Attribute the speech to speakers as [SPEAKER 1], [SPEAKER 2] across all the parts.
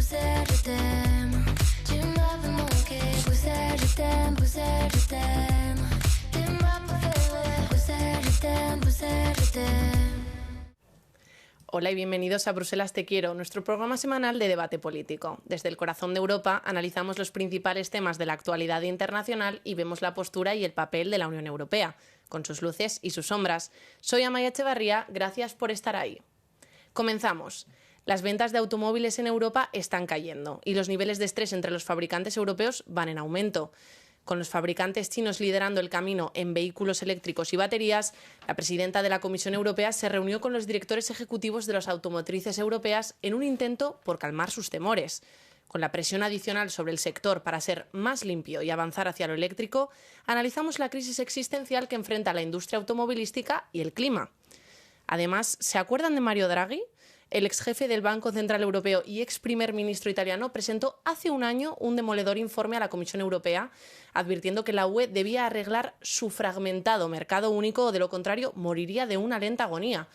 [SPEAKER 1] Bruxelles, je t'aime. Tu m'avais manqué, Bruxelles, je t'aime, Bruxelles, je t'aime. T'es ma préférée, Bruxelles, je t'aime, Bruxelles, je t'aime.
[SPEAKER 2] Hola y bienvenidos a Bruselas Te Quiero, nuestro programa semanal de debate político. Desde el corazón de Europa analizamos los principales temas de la actualidad internacional y vemos la postura y el papel de la Unión Europea, con sus luces y sus sombras. Soy Amaia Echevarría, gracias por estar ahí. Comenzamos. Las ventas de automóviles en Europa están cayendo y los niveles de estrés entre los fabricantes europeos van en aumento. Con los fabricantes chinos liderando el camino en vehículos eléctricos y baterías, la presidenta de la Comisión Europea se reunió con los directores ejecutivos de las automotrices europeas en un intento por calmar sus temores. Con la presión adicional sobre el sector para ser más limpio y avanzar hacia lo eléctrico, analizamos la crisis existencial que enfrenta la industria automovilística y el clima. Además, ¿se acuerdan de Mario Draghi? El ex jefe del Banco Central Europeo y ex primer ministro italiano presentó hace un año un demoledor informe a la Comisión Europea advirtiendo que la UE debía arreglar su fragmentado mercado único o de lo contrario moriría de una lenta agonía.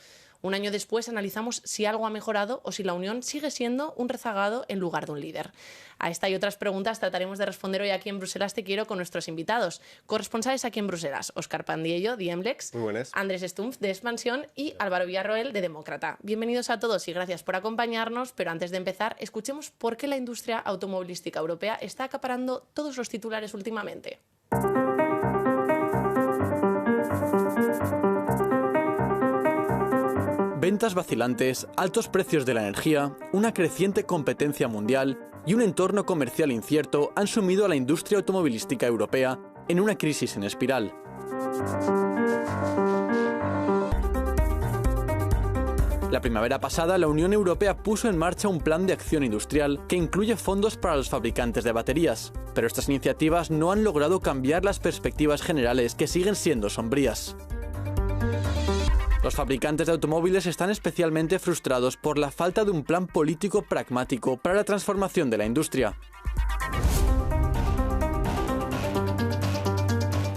[SPEAKER 2] Un año después analizamos si algo ha mejorado o si la Unión sigue siendo un rezagado en lugar de un líder. A esta y otras preguntas trataremos de responder hoy aquí en Bruselas Te Quiero con nuestros invitados. Corresponsales aquí en Bruselas, Óscar Pandiello, de Emblex, Andrés Stumpf, de Expansión y Álvaro Villarroel, de Demócrata. Bienvenidos a todos y gracias por acompañarnos, pero antes de empezar, escuchemos por qué la industria automovilística europea está acaparando todos los titulares últimamente.
[SPEAKER 3] Ventas vacilantes, altos precios de la energía, una creciente competencia mundial y un entorno comercial incierto han sumido a la industria automovilística europea en una crisis en espiral. La primavera pasada, la Unión Europea puso en marcha un plan de acción industrial que incluye fondos para los fabricantes de baterías, pero estas iniciativas no han logrado cambiar las perspectivas generales que siguen siendo sombrías. Los fabricantes de automóviles están especialmente frustrados por la falta de un plan político pragmático para la transformación de la industria.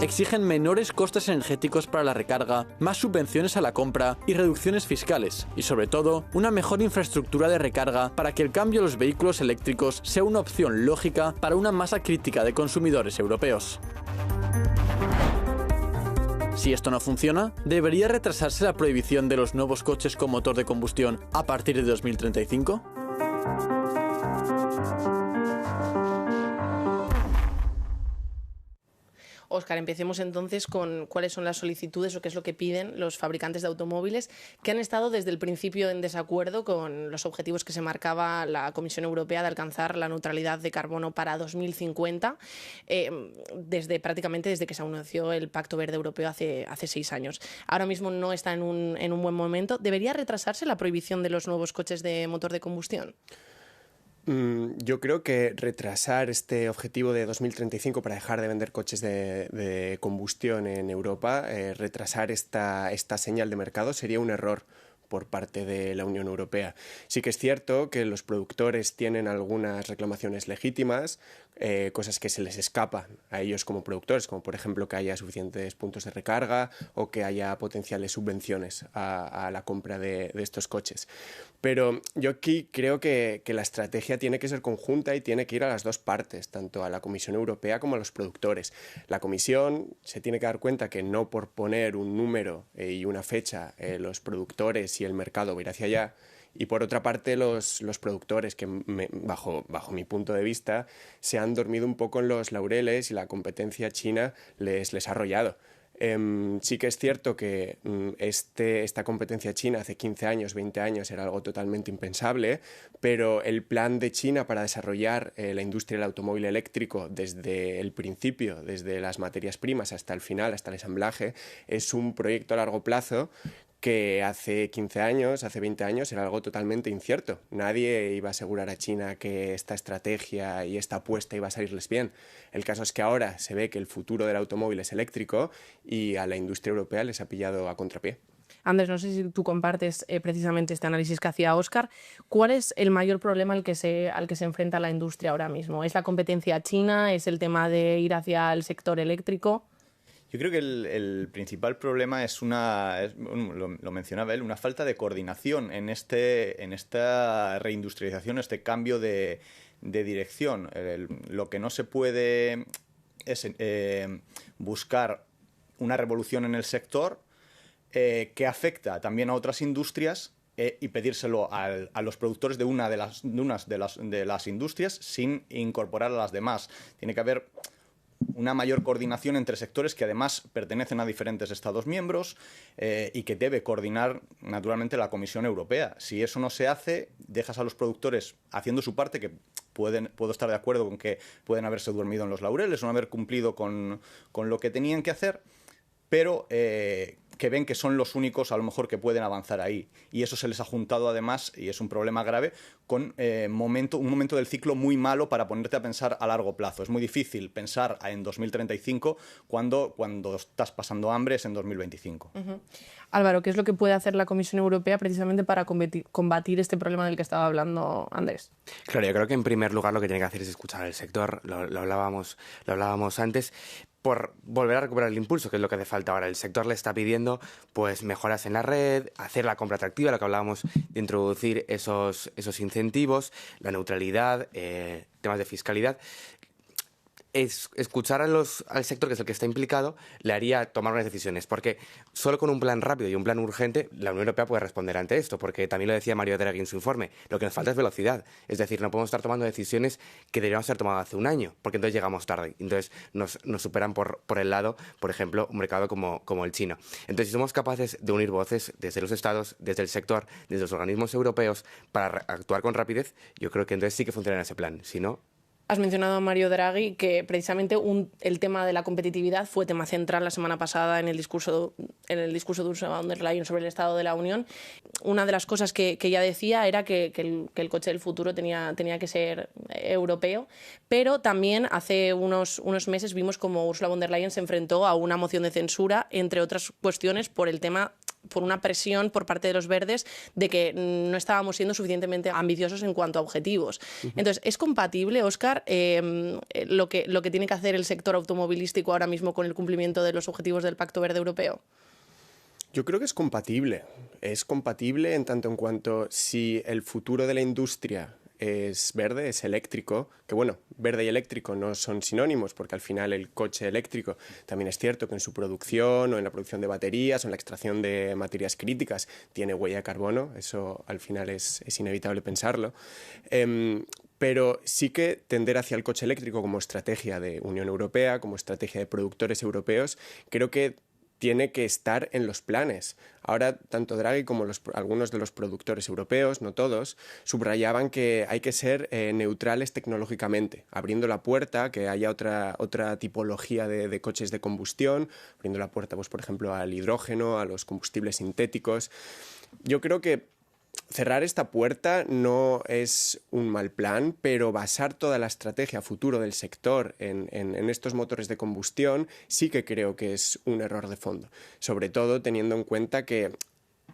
[SPEAKER 3] Exigen menores costes energéticos para la recarga, más subvenciones a la compra y reducciones fiscales, y sobre todo, una mejor infraestructura de recarga para que el cambio a los vehículos eléctricos sea una opción lógica para una masa crítica de consumidores europeos. Si esto no funciona, ¿debería retrasarse la prohibición de los nuevos coches con motor de combustión a partir de 2035?
[SPEAKER 2] Óscar, empecemos entonces con cuáles son las solicitudes o qué es lo que piden los fabricantes de automóviles que han estado desde el principio en desacuerdo con los objetivos que se marcaba la Comisión Europea de alcanzar la neutralidad de carbono para 2050, prácticamente desde que se anunció el Pacto Verde Europeo hace 6 años. Ahora mismo no está en un buen momento. ¿Debería retrasarse la prohibición de los nuevos coches de motor de combustión?
[SPEAKER 4] Yo creo que retrasar este objetivo de 2035 para dejar de vender coches de combustión en Europa, retrasar esta señal de mercado sería un error por parte de la Unión Europea. Sí que es cierto que los productores tienen algunas reclamaciones legítimas, cosas que se les escapan a ellos como productores, como por ejemplo que haya suficientes puntos de recarga o que haya potenciales subvenciones a la compra de estos coches. Pero yo aquí creo que la estrategia tiene que ser conjunta y tiene que ir a las dos partes, tanto a la Comisión Europea como a los productores. La Comisión se tiene que dar cuenta que no por poner un número y una fecha los productores y el mercado va a ir hacia allá. Y por otra parte los productores que bajo mi punto de vista se han dormido un poco en los laureles y la competencia china les ha arrollado. Sí que es cierto que esta competencia china hace 15 años, 20 años era algo totalmente impensable, pero el plan de China para desarrollar la industria del automóvil eléctrico desde el principio, desde las materias primas hasta el final, hasta el ensamblaje, es un proyecto a largo plazo que hace 15 años, hace 20 años era algo totalmente incierto. Nadie iba a asegurar a China que esta estrategia y esta apuesta iba a salirles bien. El caso es que ahora se ve que el futuro del automóvil es eléctrico y a la industria europea les ha pillado a contrapié.
[SPEAKER 2] Andrés, no sé si tú compartes precisamente este análisis que hacía Óscar. ¿Cuál es el mayor problema al que se enfrenta la industria ahora mismo? ¿Es la competencia china? ¿Es el tema de ir hacia el sector eléctrico?
[SPEAKER 5] Yo creo que el principal problema lo mencionaba él, una falta de coordinación en esta reindustrialización, este cambio de dirección. Lo que no se puede es buscar una revolución en el sector que afecta también a otras industrias y pedírselo a los productores de una de las industrias sin incorporar a las demás. Tiene que haber una mayor coordinación entre sectores que además pertenecen a diferentes Estados miembros y que debe coordinar naturalmente la Comisión Europea. Si eso no se hace, dejas a los productores haciendo su parte, que puedo estar de acuerdo con que pueden haberse dormido en los laureles, no haber cumplido con lo que tenían que hacer, pero que ven que son los únicos a lo mejor que pueden avanzar ahí. Y eso se les ha juntado además, y es un problema grave, con un momento del ciclo muy malo para ponerte a pensar a largo plazo. Es muy difícil pensar en 2035 cuando estás pasando hambre es en 2025.
[SPEAKER 2] Uh-huh. Álvaro, ¿qué es lo que puede hacer la Comisión Europea precisamente para combatir este problema del que estaba hablando Andrés?
[SPEAKER 6] Claro, yo creo que en primer lugar lo que tiene que hacer es escuchar al sector, lo hablábamos antes, por volver a recuperar el impulso, que es lo que hace falta ahora. El sector le está pidiendo pues mejoras en la red, hacer la compra atractiva, lo que hablábamos de introducir esos incentivos, la neutralidad, temas de fiscalidad. Escuchar al sector, que es el que está implicado, le haría tomar unas decisiones, porque solo con un plan rápido y un plan urgente la Unión Europea puede responder ante esto, porque también lo decía Mario Draghi en su informe, lo que nos falta es velocidad, es decir, no podemos estar tomando decisiones que deberíamos haber tomado hace un año, porque entonces llegamos tarde, entonces nos superan por el lado, por ejemplo, un mercado como el chino. Entonces, si somos capaces de unir voces desde los Estados, desde el sector, desde los organismos europeos, para actuar con rapidez, yo creo que entonces sí que funcionará ese plan, si no...
[SPEAKER 2] Has mencionado a Mario Draghi, que precisamente el tema de la competitividad fue tema central la semana pasada en el discurso de Ursula von der Leyen sobre el Estado de la Unión. Una de las cosas que ella decía era que el coche del futuro tenía que ser europeo, pero también hace unos meses vimos como Ursula von der Leyen se enfrentó a una moción de censura, entre otras cuestiones, por una presión por parte de los verdes de que no estábamos siendo suficientemente ambiciosos en cuanto a objetivos. Entonces, ¿es compatible, Óscar, lo que tiene que hacer el sector automovilístico ahora mismo con el cumplimiento de los objetivos del Pacto Verde Europeo?
[SPEAKER 4] Yo creo que es compatible. Es compatible en tanto en cuanto si el futuro de la industria es verde, es eléctrico, que bueno, verde y eléctrico no son sinónimos, porque al final el coche eléctrico también es cierto que en su producción o en la producción de baterías o en la extracción de materias críticas tiene huella de carbono, eso al final es inevitable pensarlo. Pero sí que tender hacia el coche eléctrico como estrategia de Unión Europea, como estrategia de productores europeos, creo que tiene que estar en los planes. Ahora, tanto Draghi como algunos de los productores europeos, no todos, subrayaban que hay que ser neutrales tecnológicamente, abriendo la puerta, que haya otra tipología de coches de combustión, abriendo la puerta, pues, por ejemplo, al hidrógeno, a los combustibles sintéticos. Yo creo que cerrar esta puerta no es un mal plan, pero basar toda la estrategia futuro del sector en estos motores de combustión sí que creo que es un error de fondo. Sobre todo teniendo en cuenta que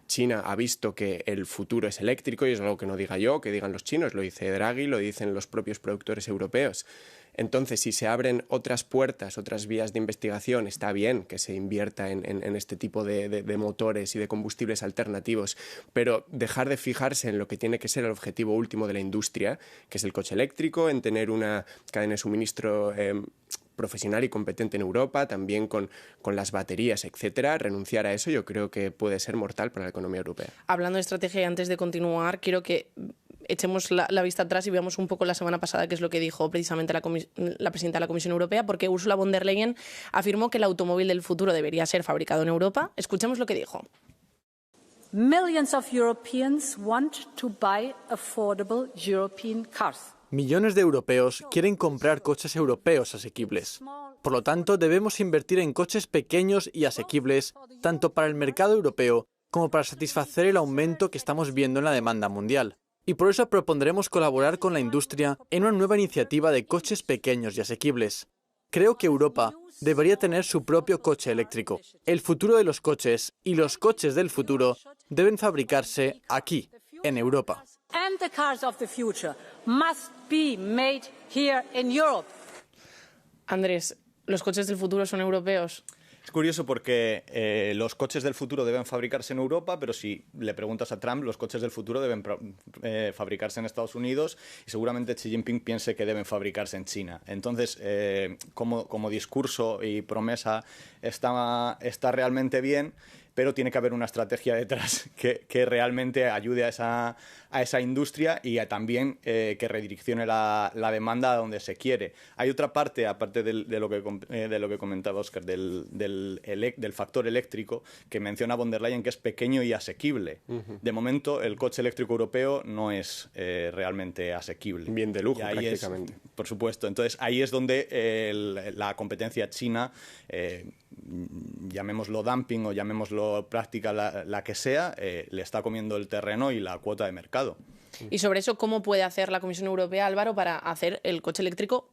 [SPEAKER 4] China ha visto que el futuro es eléctrico, y es algo que no diga yo, que digan los chinos, lo dice Draghi, lo dicen los propios productores europeos. Entonces, si se abren otras puertas, otras vías de investigación, está bien que se invierta en este tipo de motores y de combustibles alternativos, pero dejar de fijarse en lo que tiene que ser el objetivo último de la industria, que es el coche eléctrico, en tener una cadena de suministro profesional y competente en Europa, también con las baterías, etcétera. Renunciar a eso yo creo que puede ser mortal para la economía europea.
[SPEAKER 2] Hablando de estrategia, y antes de continuar, quiero que echemos la vista atrás y veamos un poco la semana pasada qué es lo que dijo precisamente la presidenta de la Comisión Europea, porque Ursula von der Leyen afirmó que el automóvil del futuro debería ser fabricado en Europa. Escuchemos lo que dijo.
[SPEAKER 7] Millions of Europeans want to buy affordable European cars.
[SPEAKER 3] Millones de europeos quieren comprar coches europeos asequibles. Por lo tanto, debemos invertir en coches pequeños y asequibles, tanto para el mercado europeo como para satisfacer el aumento que estamos viendo en la demanda mundial. Y por eso propondremos colaborar con la industria en una nueva iniciativa de coches pequeños y asequibles. Creo que Europa debería tener su propio coche eléctrico. El futuro de los coches y los coches del futuro deben fabricarse aquí, en Europa.
[SPEAKER 7] And the cars of the future must be made here in Europe.
[SPEAKER 2] Andrés, ¿los coches del futuro son europeos?
[SPEAKER 5] Es curioso porque los coches del futuro deben fabricarse en Europa, pero si le preguntas a Trump, los coches del futuro deben fabricarse en Estados Unidos y seguramente Xi Jinping piense que deben fabricarse en China. Entonces, como discurso y promesa está realmente bien, pero tiene que haber una estrategia detrás que realmente ayude a esa industria y también que redireccione la demanda a donde se quiere. Hay otra parte, aparte de lo que comentaba Óscar, del factor eléctrico, que menciona von der Leyen, que es pequeño y asequible. De momento, el coche eléctrico europeo no es realmente asequible.
[SPEAKER 4] Bien de lujo, prácticamente.
[SPEAKER 5] Por supuesto. Entonces, ahí es donde la competencia china, llamémoslo dumping o llamémoslo práctica la que sea, le está comiendo el terreno y la cuota de mercado.
[SPEAKER 2] Y sobre eso, ¿cómo puede hacer la Comisión Europea, Álvaro, para hacer el coche eléctrico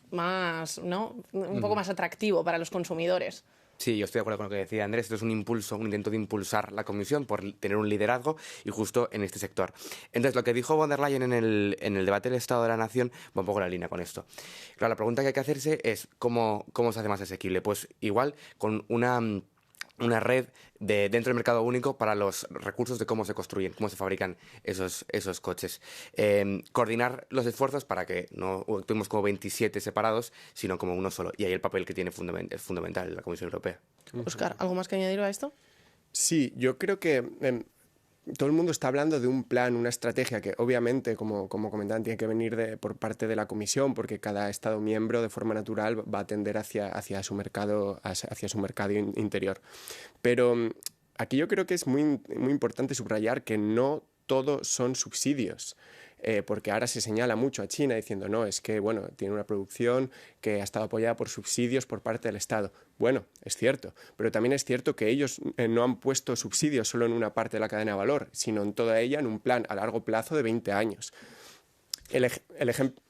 [SPEAKER 2] más, ¿no?, un poco más atractivo para los consumidores?
[SPEAKER 6] Sí, yo estoy de acuerdo con lo que decía Andrés. Esto es un impulso, un intento de impulsar la Comisión por tener un liderazgo y justo en este sector. Entonces, lo que dijo von der Leyen en el debate del Estado de la Nación va un poco en la línea con esto. Claro, la pregunta que hay que hacerse es ¿cómo se hace más asequible? Pues igual con una red dentro del mercado único para los recursos de cómo se construyen, cómo se fabrican esos coches. Coordinar los esfuerzos para que no actuemos como 27 separados, sino como uno solo. Y ahí el papel que tiene es fundamental la Comisión Europea.
[SPEAKER 2] Óscar, ¿algo más que añadir a esto?
[SPEAKER 4] Sí, yo creo que todo el mundo está hablando de un plan, una estrategia que obviamente, como comentaban, tiene que venir por parte de la Comisión, porque cada Estado miembro de forma natural va a tender hacia su mercado interior. Pero aquí yo creo que es muy, muy importante subrayar que no todo son subsidios. Porque ahora se señala mucho a China diciendo no, es que bueno, tiene una producción que ha estado apoyada por subsidios por parte del Estado. Bueno, es cierto, pero también es cierto que ellos no han puesto subsidios solo en una parte de la cadena de valor, sino en toda ella en un plan a largo plazo de 20 años.
[SPEAKER 5] Eso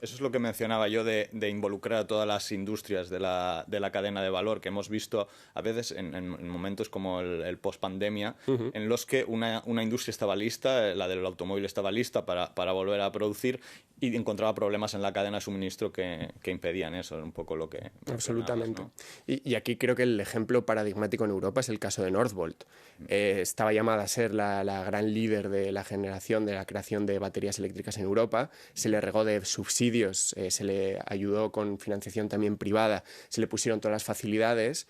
[SPEAKER 5] es lo que mencionaba yo de involucrar a todas las industrias de la cadena de valor, que hemos visto a veces en momentos como el post-pandemia, en los que una industria estaba lista, la del automóvil estaba lista para volver a producir y encontraba problemas en la cadena de suministro que impedían eso, un poco lo que...
[SPEAKER 4] Absolutamente.
[SPEAKER 5] ¿No?
[SPEAKER 4] Y aquí creo que el ejemplo paradigmático en Europa es el caso de Northvolt. Estaba llamada a ser la gran líder de la generación, de la creación de baterías eléctricas en Europa. Se le regó de subsidios, se le ayudó con financiación también privada, se le pusieron todas las facilidades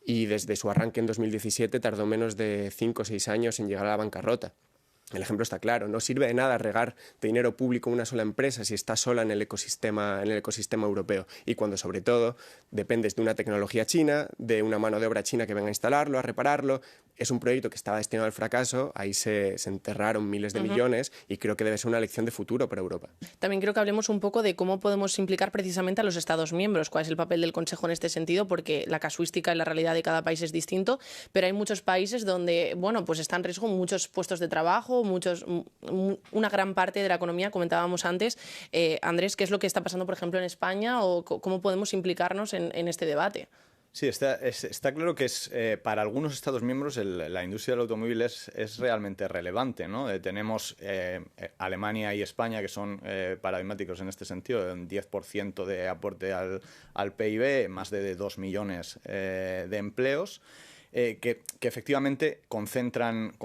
[SPEAKER 4] y desde su arranque en 2017 tardó menos de 5 o 6 años en llegar a la bancarrota. El ejemplo está claro, no sirve de nada regar de dinero público una sola empresa si está sola en el ecosistema europeo y cuando sobre todo dependes de una tecnología china, de una mano de obra china que venga a instalarlo, a repararlo. Es un proyecto que estaba destinado al fracaso, ahí se enterraron miles de millones y creo que debe ser una lección de futuro para Europa.
[SPEAKER 2] También creo que hablemos un poco de cómo podemos implicar precisamente a los Estados miembros, cuál es el papel del Consejo en este sentido, porque la casuística y la realidad de cada país es distinto, pero hay muchos países donde, bueno, pues está en riesgo muchos puestos de trabajo, una gran parte de la economía, comentábamos antes. Andrés, ¿qué es lo que está pasando, por ejemplo, en España o cómo podemos implicarnos en este debate?
[SPEAKER 5] Sí, está claro que para algunos Estados miembros la industria del automóvil es realmente relevante, ¿no? Tenemos Alemania y España que son paradigmáticos en este sentido, un 10% de aporte al PIB, más de 2 millones de empleos. Que efectivamente concentran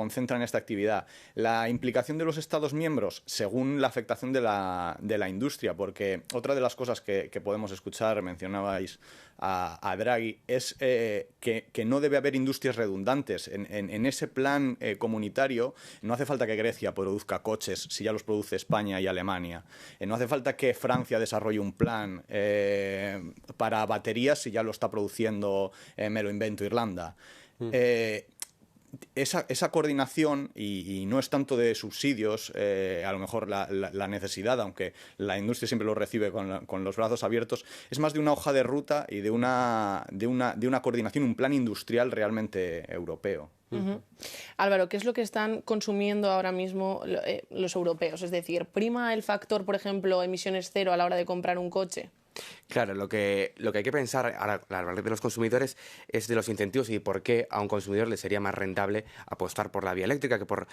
[SPEAKER 5] esta actividad. La implicación de los Estados miembros según la afectación de la industria, porque otra de las cosas que podemos escuchar, mencionabais a Draghi, es que no debe haber industrias redundantes. En ese plan comunitario no hace falta que Grecia produzca coches si ya los produce España y Alemania. No hace falta que Francia desarrolle un plan para baterías si ya lo está produciendo, me lo invento, Irlanda. Esa coordinación, y no es tanto de subsidios, a lo mejor la necesidad, aunque la industria siempre lo recibe con los brazos abiertos, es más de una hoja de ruta y de una coordinación, un plan industrial realmente europeo.
[SPEAKER 2] Álvaro, ¿qué es lo que están consumiendo ahora mismo los europeos? Es decir, ¿prima el factor, por ejemplo, emisiones cero a la hora de comprar un coche?
[SPEAKER 6] Claro, lo que hay que pensar ahora, al hablar de los consumidores, es de los incentivos y por qué a un consumidor le sería más rentable apostar por la vía eléctrica que por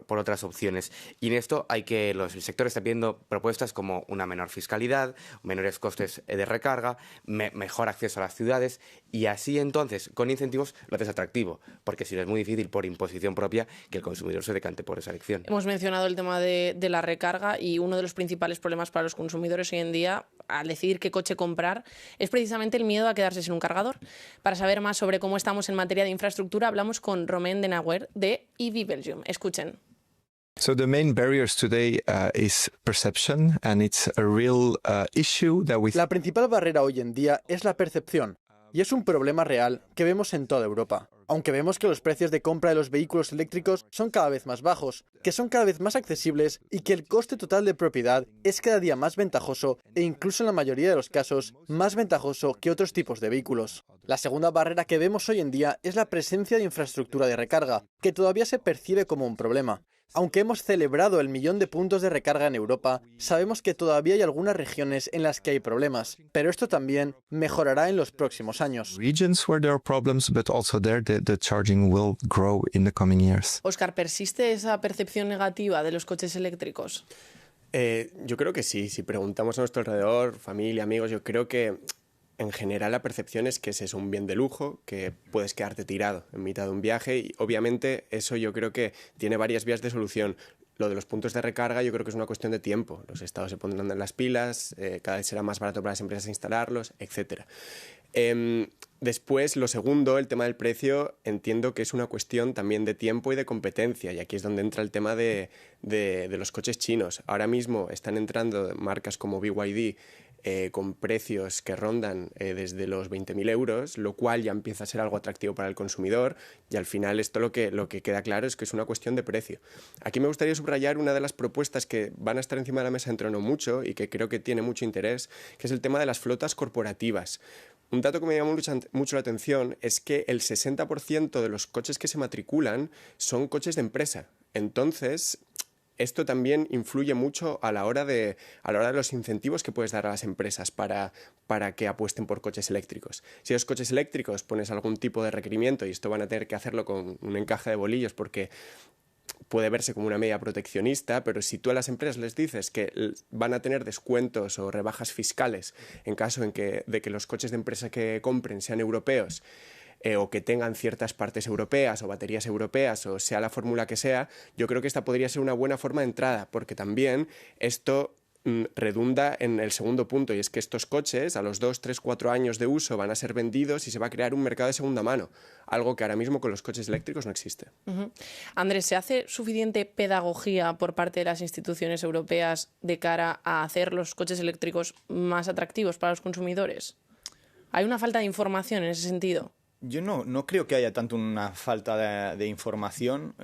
[SPEAKER 6] otras opciones. Y en esto el sector está pidiendo propuestas como una menor fiscalidad, menores costes de recarga, mejor acceso a las ciudades, y así entonces, con incentivos, lo haces atractivo, porque si no es muy difícil por imposición propia que el consumidor se decante por esa elección.
[SPEAKER 2] Hemos mencionado el tema de la recarga, y uno de los principales problemas para los consumidores hoy en día, al decidir qué coche comprar, es precisamente el miedo a quedarse sin un cargador. Para saber más sobre cómo estamos en materia de infraestructura, hablamos con Romain Denauer de EV Belgium. Escuchen.
[SPEAKER 8] So the main barriers today is perception, and it's a real issue that we...
[SPEAKER 9] La principal barrera hoy en día es la percepción, y es un problema real que vemos en toda Europa. Aunque vemos que los precios de compra de los vehículos eléctricos son cada vez más bajos, que son cada vez más accesibles y que el coste total de propiedad es cada día más ventajoso e incluso en la mayoría de los casos más ventajoso que otros tipos de vehículos. La segunda barrera que vemos hoy en día es la presencia de infraestructura de recarga, que todavía se percibe como un problema. Aunque hemos celebrado el 1.000.000 de puntos de recarga en Europa, sabemos que todavía hay algunas regiones en las que hay problemas, pero esto también mejorará en los próximos años.
[SPEAKER 8] Regions where there are problems, but also there the charging will grow in the coming years.
[SPEAKER 2] Óscar, ¿persiste esa percepción negativa de los coches eléctricos?
[SPEAKER 4] Yo creo que sí. Si preguntamos a nuestro alrededor, familia, amigos, yo creo que en general la percepción es que ese es un bien de lujo, que puedes quedarte tirado en mitad de un viaje, y obviamente eso yo creo que tiene varias vías de solución. Lo de los puntos de recarga yo creo que es una cuestión de tiempo. Los estados se pondrán en las pilas, cada vez será más barato para las empresas instalarlos, etc. Después, lo segundo, el tema del precio, entiendo que es una cuestión también de tiempo y de competencia, y aquí es donde entra el tema de los coches chinos. Ahora mismo están entrando marcas como BYD con precios que rondan desde los 20.000 euros, lo cual ya empieza a ser algo atractivo para el consumidor, y al final esto lo que queda claro es que es una cuestión de precio. Aquí me gustaría subrayar una de las propuestas que van a estar encima de la mesa dentro de no mucho y que creo que tiene mucho interés, que es el tema de las flotas corporativas. Un dato que me llama mucho la atención es que el 60% de los coches que se matriculan son coches de empresa. Entonces, esto también influye mucho a la hora de los incentivos que puedes dar a las empresas para que apuesten por coches eléctricos. Si a los coches eléctricos pones algún tipo de requerimiento, y esto van a tener que hacerlo con un encaje de bolillos porque puede verse como una medida proteccionista, pero si tú a las empresas les dices que van a tener descuentos o rebajas fiscales en caso de que los coches de empresa que compren sean europeos, o que tengan ciertas partes europeas o baterías europeas, o sea la fórmula que sea, yo creo que esta podría ser una buena forma de entrada, porque también esto redunda en el segundo punto, y es que estos coches a los 2, 3, 4 años de uso van a ser vendidos y se va a crear un mercado de segunda mano, algo que ahora mismo con los coches eléctricos no existe.
[SPEAKER 2] Andrés, ¿se hace suficiente pedagogía por parte de las instituciones europeas de cara a hacer los coches eléctricos más atractivos para los consumidores? ¿Hay una falta de información en ese sentido?
[SPEAKER 5] Yo no creo que haya tanto una falta de información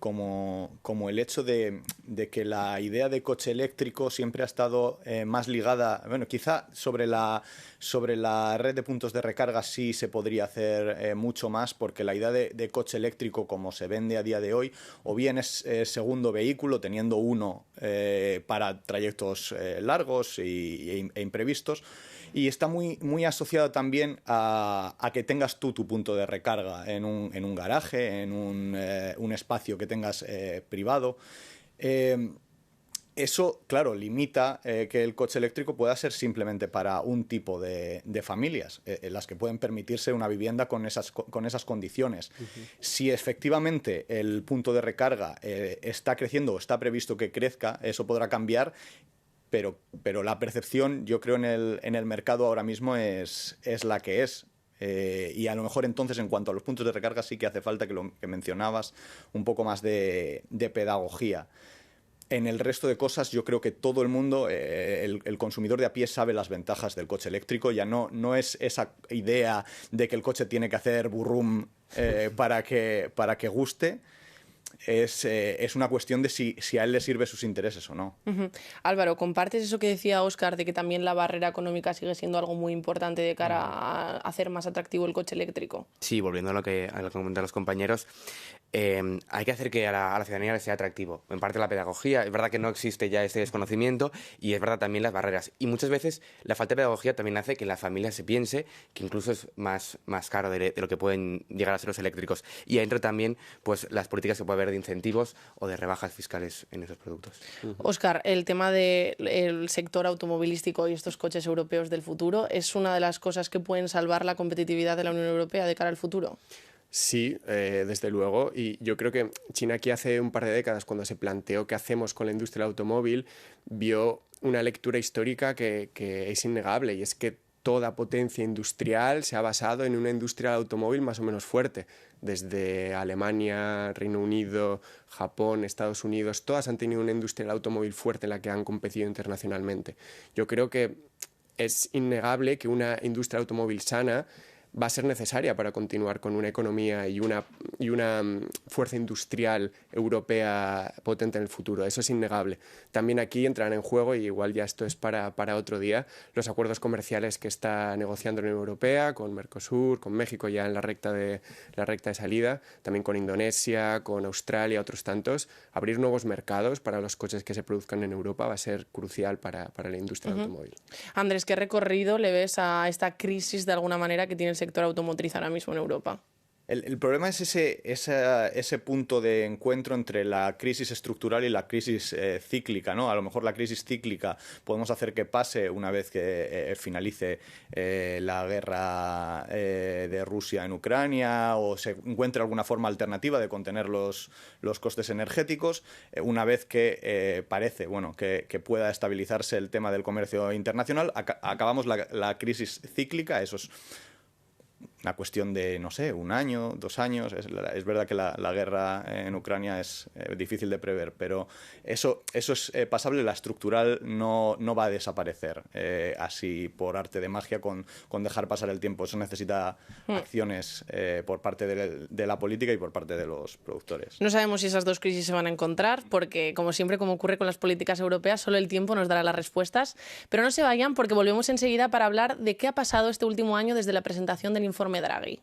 [SPEAKER 5] como el hecho de que la idea de coche eléctrico siempre ha estado más ligada, bueno, quizá sobre la red de puntos de recarga sí se podría hacer mucho más, porque la idea de coche eléctrico como se vende a día de hoy, o bien es segundo vehículo, teniendo uno para trayectos largos e imprevistos, y está muy asociado también a que tengas tú tu punto de recarga en un garaje, en un espacio que tengas privado. Eso, claro, limita que el coche eléctrico pueda ser simplemente para un tipo de familias, las que pueden permitirse una vivienda con esas condiciones. Si efectivamente el punto de recarga está creciendo o está previsto que crezca, eso podrá cambiar. Pero la percepción, yo creo, en el mercado ahora mismo es la que es. Y a lo mejor entonces, en cuanto a los puntos de recarga, sí que hace falta que mencionabas un poco más de pedagogía. En el resto de cosas, yo creo que todo el mundo, el consumidor de a pie, sabe las ventajas del coche eléctrico. Ya no es esa idea de que el coche tiene que hacer burrum para que guste. es una cuestión de si a él le sirve sus intereses o no.
[SPEAKER 2] Álvaro, ¿compartes eso que decía Óscar de que también la barrera económica sigue siendo algo muy importante de cara a hacer más atractivo el coche eléctrico?
[SPEAKER 6] Sí, volviendo a lo que comentan los compañeros, hay que hacer que a la ciudadanía le sea atractivo. En parte la pedagogía, es verdad que no existe ya ese desconocimiento y es verdad también las barreras. Y muchas veces la falta de pedagogía también hace que en la familia se piense que incluso es más caro de lo que pueden llegar a ser los eléctricos. Y ahí entra también pues, las políticas que puede haber de incentivos o de rebajas fiscales en esos productos.
[SPEAKER 2] Óscar, el tema del sector automovilístico y estos coches europeos del futuro es una de las cosas que pueden salvar la competitividad de la Unión Europea de cara al futuro.
[SPEAKER 4] Sí, desde luego. Y yo creo que China aquí hace un par de décadas, cuando se planteó qué hacemos con la industria del automóvil, vio una lectura histórica que es innegable, y es que toda potencia industrial se ha basado en una industria del automóvil más o menos fuerte. Desde Alemania, Reino Unido, Japón, Estados Unidos, todas han tenido una industria del automóvil fuerte en la que han competido internacionalmente. Yo creo que es innegable que una industria del automóvil sana va a ser necesaria para continuar con una economía y una fuerza industrial europea potente en el futuro. Eso es innegable. También aquí entran en juego, y igual ya esto es para otro día, los acuerdos comerciales que está negociando la Unión Europea con Mercosur, con México ya en la recta de salida, también con Indonesia, con Australia, otros tantos. Abrir nuevos mercados para los coches que se produzcan en Europa va a ser crucial para la industria del automóvil.
[SPEAKER 2] Andrés, ¿qué recorrido le ves a esta crisis de alguna manera que tiene el sector automotriz ahora mismo en Europa?
[SPEAKER 5] El problema es ese punto de encuentro entre la crisis estructural y la crisis cíclica, ¿no? A lo mejor la crisis cíclica podemos hacer que pase una vez que finalice la guerra de Rusia en Ucrania, o se encuentre alguna forma alternativa de contener los costes energéticos. Una vez que parece que pueda estabilizarse el tema del comercio internacional, acabamos la crisis cíclica. Eso es una cuestión de, no sé, 1 año, 2 años. Es verdad que la guerra en Ucrania es difícil de prever, pero eso es pasable. La estructural no va a desaparecer así por arte de magia con dejar pasar el tiempo. Eso necesita acciones por parte de la política y por parte de los productores.
[SPEAKER 2] No sabemos si esas dos crisis se van a encontrar, porque como siempre, como ocurre con las políticas europeas, solo el tiempo nos dará las respuestas. Pero no se vayan, porque volvemos enseguida para hablar de qué ha pasado este último año desde la presentación del informe Draghi.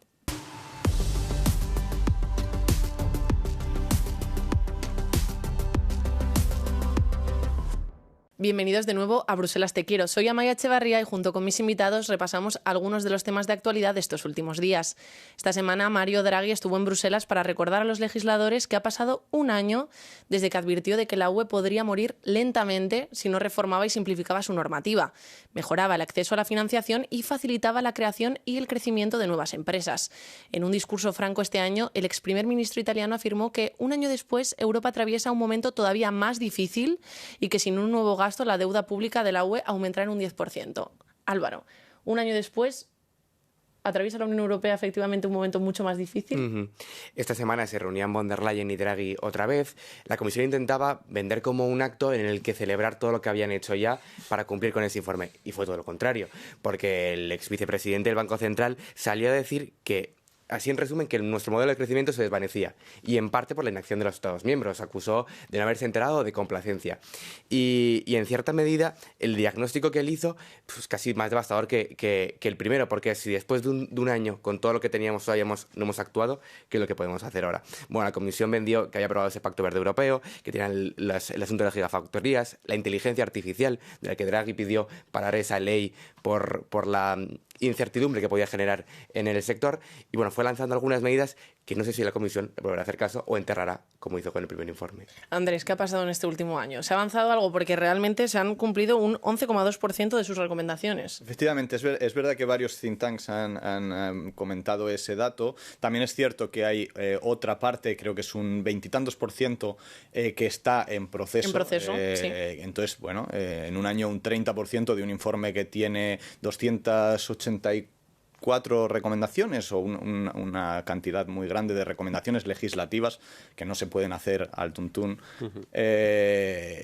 [SPEAKER 2] Bienvenidos de nuevo a Bruselas Te Quiero. Soy Amaya Echevarría y junto con mis invitados repasamos algunos de los temas de actualidad de estos últimos días. Esta semana Mario Draghi estuvo en Bruselas para recordar a los legisladores que ha pasado 1 año desde que advirtió de que la UE podría morir lentamente si no reformaba y simplificaba su normativa, mejoraba el acceso a la financiación y facilitaba la creación y el crecimiento de nuevas empresas. En un discurso franco este año, el ex primer ministro italiano afirmó que 1 año después Europa atraviesa un momento todavía más difícil y que sin un nuevo gasto la deuda pública de la UE aumentará en un 10%. Álvaro, 1 año después, ¿atraviesa la Unión Europea efectivamente un momento mucho más difícil?
[SPEAKER 6] Esta semana se reunían von der Leyen y Draghi otra vez. La Comisión intentaba vender como un acto en el que celebrar todo lo que habían hecho ya para cumplir con ese informe. Y fue todo lo contrario, porque el ex vicepresidente del Banco Central salió a decir que, así en resumen, que nuestro modelo de crecimiento se desvanecía, y en parte por la inacción de los Estados miembros. Acusó de no haberse enterado de complacencia. Y en cierta medida el diagnóstico que él hizo, pues casi más devastador que el primero, porque si después de un año con todo lo que teníamos todavía no hemos actuado, ¿qué es lo que podemos hacer ahora? Bueno, la Comisión vendió que había aprobado ese Pacto Verde Europeo, que tenía el asunto de las gigafactorías, la inteligencia artificial, de la que Draghi pidió parar esa ley por la incertidumbre que podía generar en el sector, y bueno, fue lanzando algunas medidas que no sé si la Comisión volverá a hacer caso o enterrará, como hizo con el primer informe.
[SPEAKER 2] Andrés, ¿qué ha pasado en este último año? ¿Se ha avanzado algo? Porque realmente se han cumplido un 11,2% de sus recomendaciones.
[SPEAKER 5] Efectivamente, es verdad que varios think tanks han comentado ese dato. También es cierto que hay otra parte, creo que es un 20 y tantos %, que está en proceso.
[SPEAKER 2] En proceso, sí.
[SPEAKER 5] Entonces, bueno, en un año un 30% de un informe que tiene 284 4 recomendaciones o una cantidad muy grande de recomendaciones legislativas que no se pueden hacer al tuntún.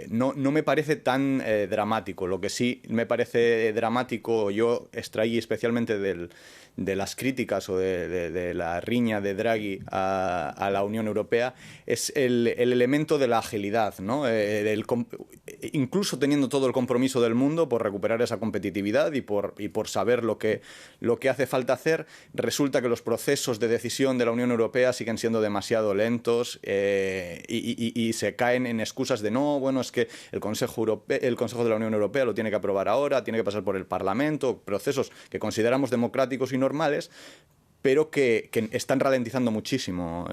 [SPEAKER 5] No me parece tan dramático. Lo que sí me parece dramático, yo extraí especialmente de las críticas o de la riña de Draghi a la Unión Europea, es el elemento de la agilidad, ¿no? Incluso teniendo todo el compromiso del mundo por recuperar esa competitividad y por saber lo que hace falta hacer, resulta que los procesos de decisión de la Unión Europea siguen siendo demasiado lentos y se caen en excusas de no, bueno, es que el Consejo de la Unión Europea lo tiene que aprobar ahora, tiene que pasar por el Parlamento, procesos que consideramos democráticos y normales, pero que están ralentizando muchísimo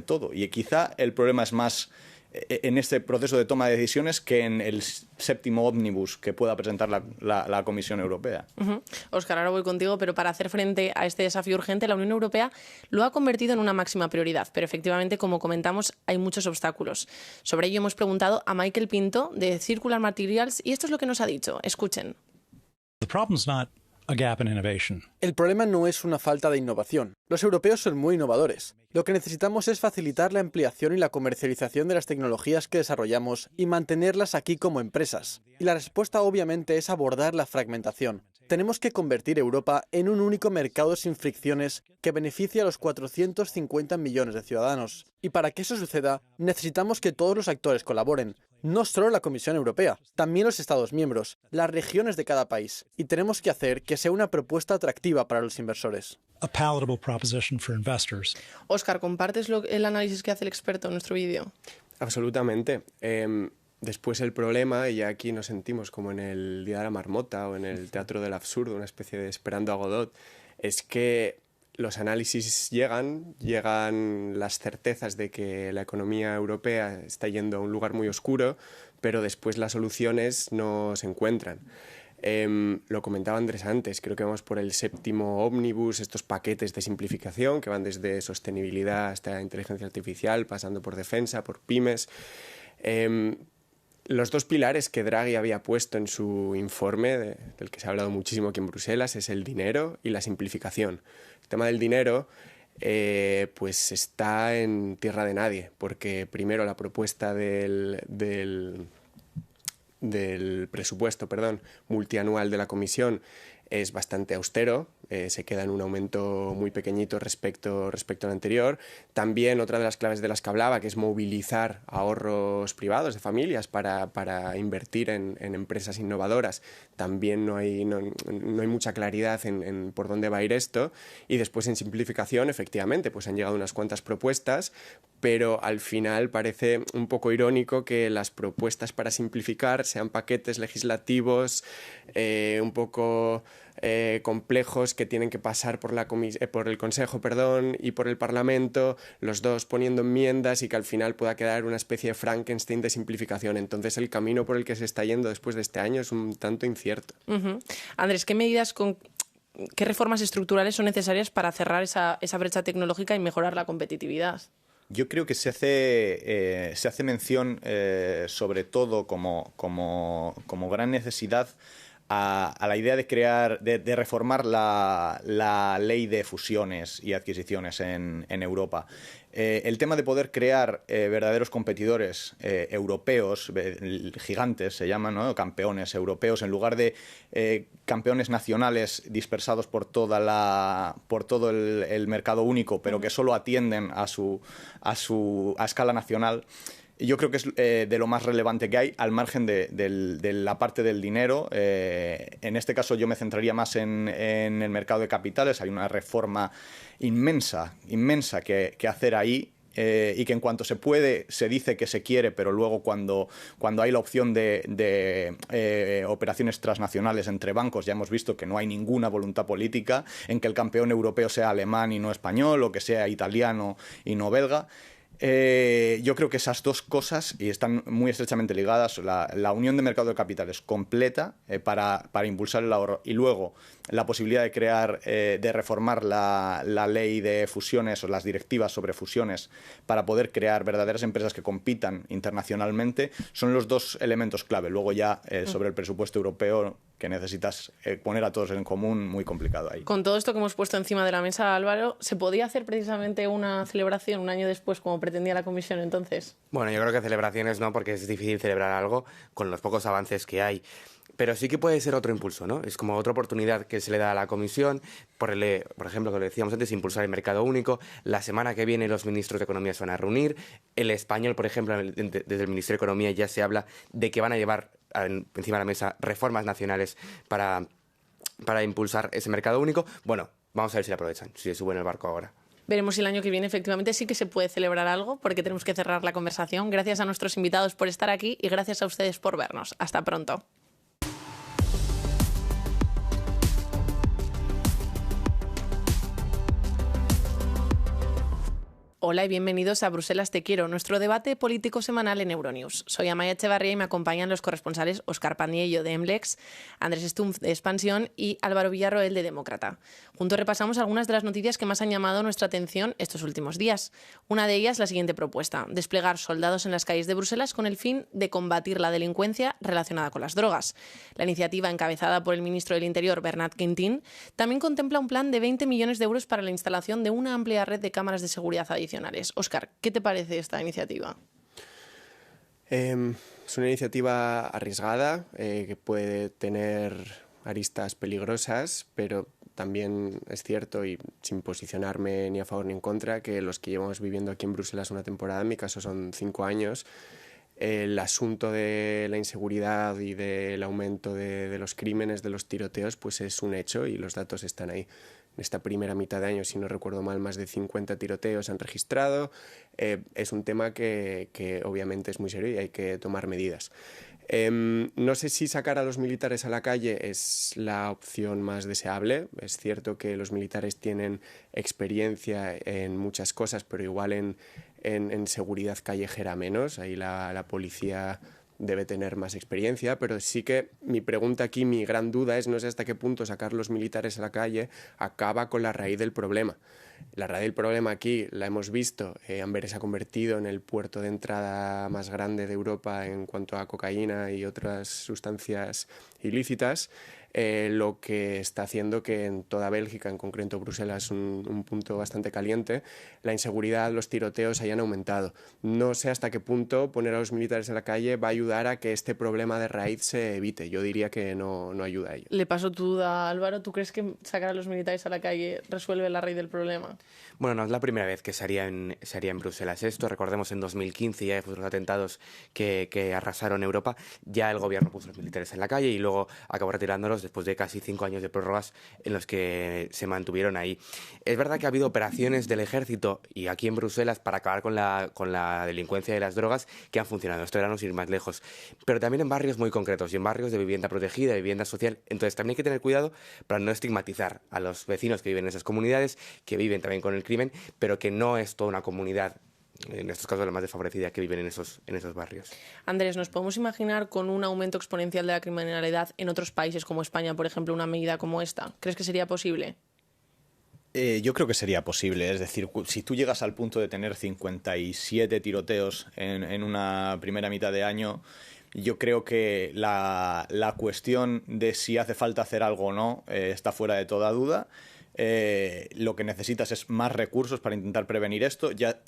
[SPEAKER 5] todo. Y quizá el problema es más en este proceso de toma de decisiones que en el 7º ómnibus que pueda presentar la Comisión Europea.
[SPEAKER 2] Óscar, ahora voy contigo, pero para hacer frente a este desafío urgente, la Unión Europea lo ha convertido en una máxima prioridad, pero efectivamente, como comentamos, hay muchos obstáculos. Sobre ello hemos preguntado a Michael Pinto, de Circular Materials, y esto es lo que nos ha dicho. Escuchen.
[SPEAKER 9] El problema no es una falta de innovación. Los europeos son muy innovadores. Lo que necesitamos es facilitar la ampliación y la comercialización de las tecnologías que desarrollamos y mantenerlas aquí como empresas. Y la respuesta obviamente es abordar la fragmentación. Tenemos que convertir Europa en un único mercado sin fricciones que beneficie a los 450 millones de ciudadanos. Y para que eso suceda, necesitamos que todos los actores colaboren. No solo la Comisión Europea, también los Estados miembros, las regiones de cada país. Y tenemos que hacer que sea una propuesta atractiva para los inversores.
[SPEAKER 2] Óscar, ¿compartes el análisis que hace el experto en nuestro vídeo?
[SPEAKER 4] Absolutamente. Después el problema, y aquí nos sentimos como en el Día de la Marmota o en el Teatro del Absurdo, una especie de Esperando a Godot, es que los análisis llegan las certezas de que la economía europea está yendo a un lugar muy oscuro, pero después las soluciones no se encuentran. Lo comentaba Andrés antes, creo que vamos por el 7º ómnibus, estos paquetes de simplificación que van desde sostenibilidad hasta inteligencia artificial, pasando por defensa, por pymes. Los 2 pilares que Draghi había puesto en su informe, del que se ha hablado muchísimo aquí en Bruselas, es el dinero y la simplificación. El tema del dinero pues está en tierra de nadie, porque primero la propuesta del presupuesto multianual de la Comisión es bastante austero, se queda en un aumento muy pequeñito respecto al anterior. También otra de las claves de las que hablaba, que es movilizar ahorros privados de familias para invertir en empresas innovadoras. También no hay mucha claridad en por dónde va a ir esto. Y después en simplificación, efectivamente, pues han llegado unas cuantas propuestas, pero al final parece un poco irónico que las propuestas para simplificar sean paquetes legislativos un poco complejos que tienen que pasar por el Consejo y por el Parlamento, los dos poniendo enmiendas, y que al final pueda quedar una especie de Frankenstein de simplificación. Entonces el camino por el que se está yendo después de este año es un tanto incierto.
[SPEAKER 2] Andrés, ¿qué reformas estructurales son necesarias para cerrar esa brecha tecnológica y mejorar la competitividad?
[SPEAKER 5] Yo creo que se hace mención sobre todo como gran necesidad a la idea de reformar la ley de fusiones y adquisiciones en Europa. El tema de poder crear verdaderos competidores europeos, gigantes se llaman, ¿no? Campeones europeos, en lugar de campeones nacionales dispersados por todo el mercado único, pero que solo atienden a escala nacional. Yo creo que es de lo más relevante que hay, al margen de la parte del dinero. En este caso yo me centraría más en el mercado de capitales. Hay una reforma inmensa que hacer ahí, y que en cuanto se puede se dice que se quiere, pero luego cuando hay la opción de operaciones transnacionales entre bancos, ya hemos visto que no hay ninguna voluntad política en que el campeón europeo sea alemán y no español, o que sea italiano y no belga. Yo creo que esas dos cosas, y están muy estrechamente ligadas, la unión de mercado de capitales completa para impulsar el ahorro, y luego la posibilidad de reformar la ley de fusiones o las directivas sobre fusiones para poder crear verdaderas empresas que compitan internacionalmente, son los dos elementos clave. Luego ya sobre el presupuesto europeo que necesitas poner a todos en común, muy complicado ahí.
[SPEAKER 2] Con todo esto que hemos puesto encima de la mesa, Álvaro, ¿se podía hacer precisamente una celebración un año después como pretendía la Comisión entonces?
[SPEAKER 6] Bueno, yo creo que celebraciones no, porque es difícil celebrar algo con los pocos avances que hay. Pero sí que puede ser otro impulso, ¿no? Es como otra oportunidad que se le da a la Comisión, por ejemplo, como decíamos antes, impulsar el mercado único. La semana que viene los ministros de Economía se van a reunir. El español, por ejemplo, desde el Ministerio de Economía ya se habla de que van a llevar encima de la mesa reformas nacionales para impulsar ese mercado único. Bueno, vamos a ver si la aprovechan, si se suben el barco ahora.
[SPEAKER 2] Veremos si el año que viene efectivamente sí que se puede celebrar algo, porque tenemos que cerrar la conversación. Gracias a nuestros invitados por estar aquí y gracias a ustedes por vernos. Hasta pronto. Hola y bienvenidos a Bruselas Te Quiero, nuestro debate político semanal en Euronews. Soy Amaya Echevarría y me acompañan los corresponsales Óscar Paniello de Emblex, Andrés Stumpf de Expansión y Álvaro Villarroel de Demócrata. Juntos repasamos algunas de las noticias que más han llamado nuestra atención estos últimos días. Una de ellas, la siguiente propuesta: desplegar soldados en las calles de Bruselas con el fin de combatir la delincuencia relacionada con las drogas. La iniciativa, encabezada por el ministro del Interior, Bernat Quintín, también contempla un plan de 20 millones de euros para la instalación de una amplia red de cámaras de seguridad adicionales. Óscar, ¿qué te parece esta iniciativa?
[SPEAKER 4] Es una iniciativa arriesgada que puede tener aristas peligrosas, pero también es cierto, y sin posicionarme ni a favor ni en contra, que los que llevamos viviendo aquí en Bruselas una temporada, en mi caso son 5 años, el asunto de la inseguridad y del aumento de los crímenes, de los tiroteos, pues es un hecho y los datos están ahí. En esta primera mitad de año, si no recuerdo mal, más de 50 tiroteos se han registrado. Es un tema que obviamente es muy serio y hay que tomar medidas. No sé si sacar a los militares a la calle es la opción más deseable. Es cierto que los militares tienen experiencia en muchas cosas, pero igual en seguridad callejera menos. Ahí la policía debe tener más experiencia, pero sí que mi pregunta aquí, mi gran duda es no sé hasta qué punto sacar los militares a la calle acaba con la raíz del problema. La raíz del problema aquí la hemos visto. Amberes se ha convertido en el puerto de entrada más grande de Europa en cuanto a cocaína y otras sustancias ilícitas, lo que está haciendo que en toda Bélgica, en concreto Bruselas, un punto bastante caliente, la inseguridad, los tiroteos hayan aumentado. No sé hasta qué punto poner a los militares en la calle va a ayudar a que este problema de raíz se evite. Yo diría que no ayuda a ello.
[SPEAKER 2] Le paso tu duda a Álvaro. ¿Tú crees que sacar a los militares a la calle resuelve la raíz del problema?
[SPEAKER 6] Bueno, no es la primera vez que se haría en Bruselas esto. Recordemos en 2015, ya después de los atentados que arrasaron Europa, ya el gobierno puso a los militares en la calle y luego acabó retirándolos después de casi 5 años de prórrogas en los que se mantuvieron ahí. Es verdad que ha habido operaciones del ejército y aquí en Bruselas para acabar con la delincuencia de las drogas que han funcionado. Esto era no ir más lejos. Pero también en barrios muy concretos y en barrios de vivienda protegida, de vivienda social. Entonces también hay que tener cuidado para no estigmatizar a los vecinos que viven en esas comunidades, que viven también con el crimen, pero que no es toda una comunidad, en estos casos la más desfavorecida, que viven en esos barrios.
[SPEAKER 2] Andrés, ¿nos podemos imaginar con un aumento exponencial de la criminalidad en otros países como España, por ejemplo, una medida como esta? ¿Crees que sería posible?
[SPEAKER 5] Yo creo que sería posible. Es decir, si tú llegas al punto de tener 57 tiroteos en una primera mitad de año, yo creo que la cuestión de si hace falta hacer algo o no está fuera de toda duda. Lo que necesitas es más recursos para intentar prevenir esto, ya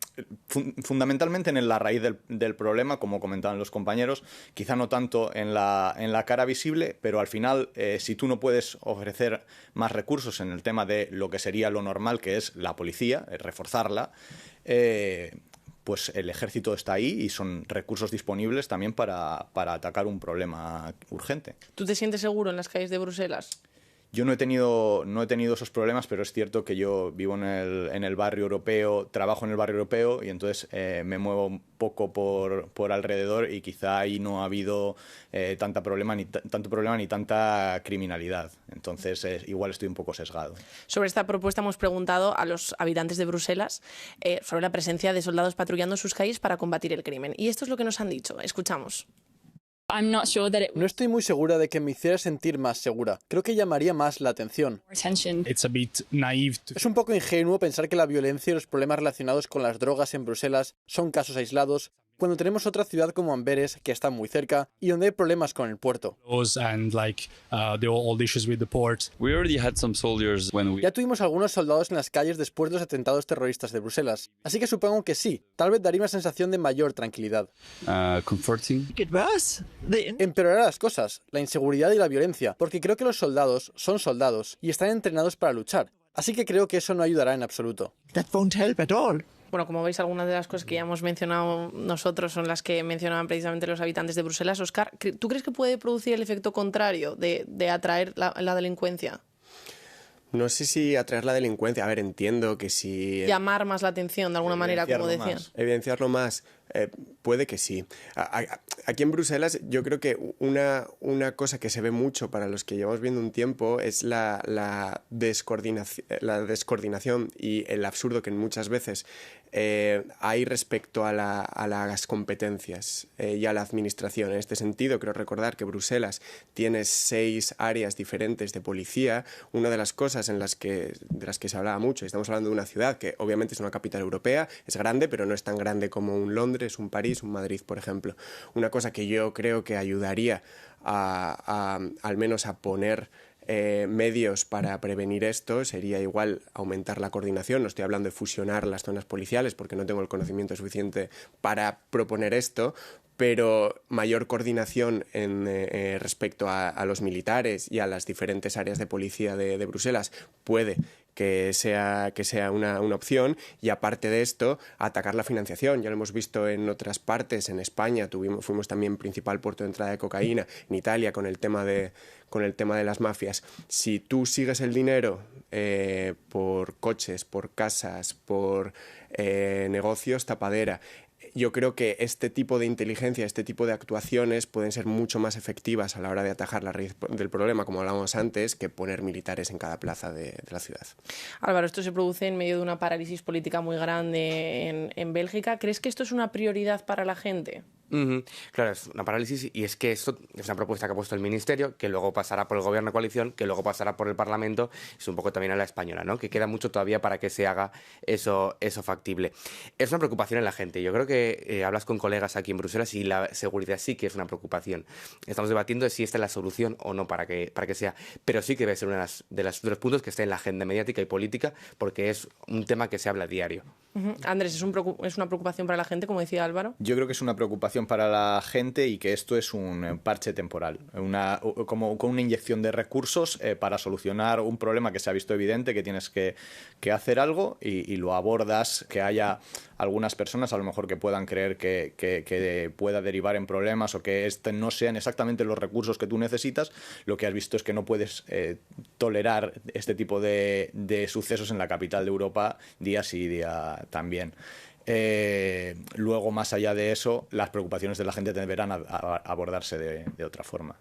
[SPEAKER 5] fundamentalmente en la raíz del problema, como comentaban los compañeros, quizá no tanto en la cara visible, pero al final si tú no puedes ofrecer más recursos en el tema de lo que sería lo normal, que es la policía, reforzarla, pues el ejército está ahí y son recursos disponibles también para atacar un problema urgente.
[SPEAKER 2] ¿Tú te sientes seguro en las calles de Bruselas?
[SPEAKER 5] Yo no he tenido esos problemas, pero es cierto que yo vivo en el barrio europeo, trabajo en el barrio europeo y entonces me muevo un poco por alrededor y quizá ahí no ha habido tanto problema ni tanta criminalidad. Entonces igual estoy un poco sesgado.
[SPEAKER 2] Sobre esta propuesta hemos preguntado a los habitantes de Bruselas sobre la presencia de soldados patrullando sus calles para combatir el crimen. Y esto es lo que nos han dicho. Escuchamos.
[SPEAKER 9] No estoy muy segura de que me hiciera sentir más segura. Creo que llamaría más la atención. Es un poco ingenuo pensar que la violencia y los problemas relacionados con las drogas en Bruselas son casos aislados, cuando tenemos otra ciudad como Amberes, que está muy cerca, y donde hay problemas con el puerto. Ya tuvimos algunos soldados en las calles después de los atentados terroristas de Bruselas, así que supongo que sí, tal vez daría una sensación de mayor tranquilidad. Empeorará las cosas, la inseguridad y la violencia, porque creo que los soldados son soldados y están entrenados para luchar, así que creo que eso no ayudará en absoluto.
[SPEAKER 2] Bueno, como veis, algunas de las cosas que ya hemos mencionado nosotros son las que mencionaban precisamente los habitantes de Bruselas. Óscar, ¿tú crees que puede producir el efecto contrario de atraer la delincuencia?
[SPEAKER 4] No sé si atraer la delincuencia. A ver, entiendo que si...
[SPEAKER 2] Llamar más la atención, de alguna manera, como decían.
[SPEAKER 4] Evidenciarlo más. Puede que sí. Aquí en Bruselas yo creo que una cosa que se ve mucho para los que llevamos viendo un tiempo es la descoordinación y el absurdo que muchas veces hay respecto a las competencias y a la administración. En este sentido, creo recordar que Bruselas tiene 6 áreas diferentes de policía. Una de las cosas de las que se hablaba mucho, y estamos hablando de una ciudad que obviamente es una capital europea, es grande, pero no es tan grande como un Londres, un París, un Madrid, por ejemplo. Una cosa que yo creo que ayudaría al menos a poner medios para prevenir esto sería igual aumentar la coordinación. No estoy hablando de fusionar las zonas policiales porque no tengo el conocimiento suficiente para proponer esto, pero mayor coordinación respecto a los militares y a las diferentes áreas de policía de Bruselas puede que sea una opción. Y aparte de esto, atacar la financiación. Ya lo hemos visto en otras partes. En España fuimos también principal puerto de entrada de cocaína, en Italia con el tema de las mafias. Si tú sigues el dinero por coches, por casas, por negocios, tapadera, yo creo que este tipo de inteligencia, este tipo de actuaciones pueden ser mucho más efectivas a la hora de atajar la raíz del problema, como hablábamos antes, que poner militares en cada plaza de la ciudad.
[SPEAKER 2] Álvaro, esto se produce en medio de una parálisis política muy grande en Bélgica. ¿Crees que esto es una prioridad para la gente?
[SPEAKER 6] Claro, es una parálisis y es que esto es una propuesta que ha puesto el Ministerio, que luego pasará por el Gobierno de coalición, que luego pasará por el Parlamento, es un poco también a la española, ¿no? Que queda mucho todavía para que se haga eso factible. Es una preocupación en la gente. Yo creo que hablas con colegas aquí en Bruselas y la seguridad sí que es una preocupación. Estamos debatiendo de si esta es la solución o no para que sea, pero sí que debe ser uno de los puntos que esté en la agenda mediática y política porque es un tema que se habla a diario.
[SPEAKER 2] Andrés, ¿es una preocupación para la gente, como decía Álvaro?
[SPEAKER 5] Yo creo que es una preocupación para la gente y que esto es un parche temporal, como con una inyección de recursos para solucionar un problema que se ha visto evidente, que tienes que hacer algo y lo abordas, que haya algunas personas a lo mejor que puedan creer que pueda derivar en problemas o que no sean exactamente los recursos que tú necesitas. Lo que has visto es que no puedes tolerar este tipo de sucesos en la capital de Europa día sí, día también. Luego, más allá de eso, las preocupaciones de la gente deberán abordarse de otra forma.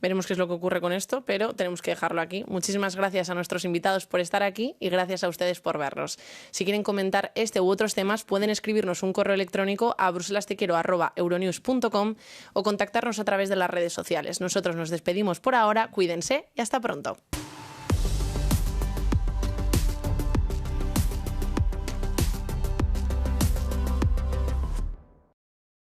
[SPEAKER 2] Veremos qué es lo que ocurre con esto, pero tenemos que dejarlo aquí. Muchísimas gracias a nuestros invitados por estar aquí y gracias a ustedes por vernos. Si quieren comentar este u otros temas, pueden escribirnos un correo electrónico a bruselastequiero@euronews.com o contactarnos a través de las redes sociales. Nosotros nos despedimos por ahora, cuídense y hasta pronto.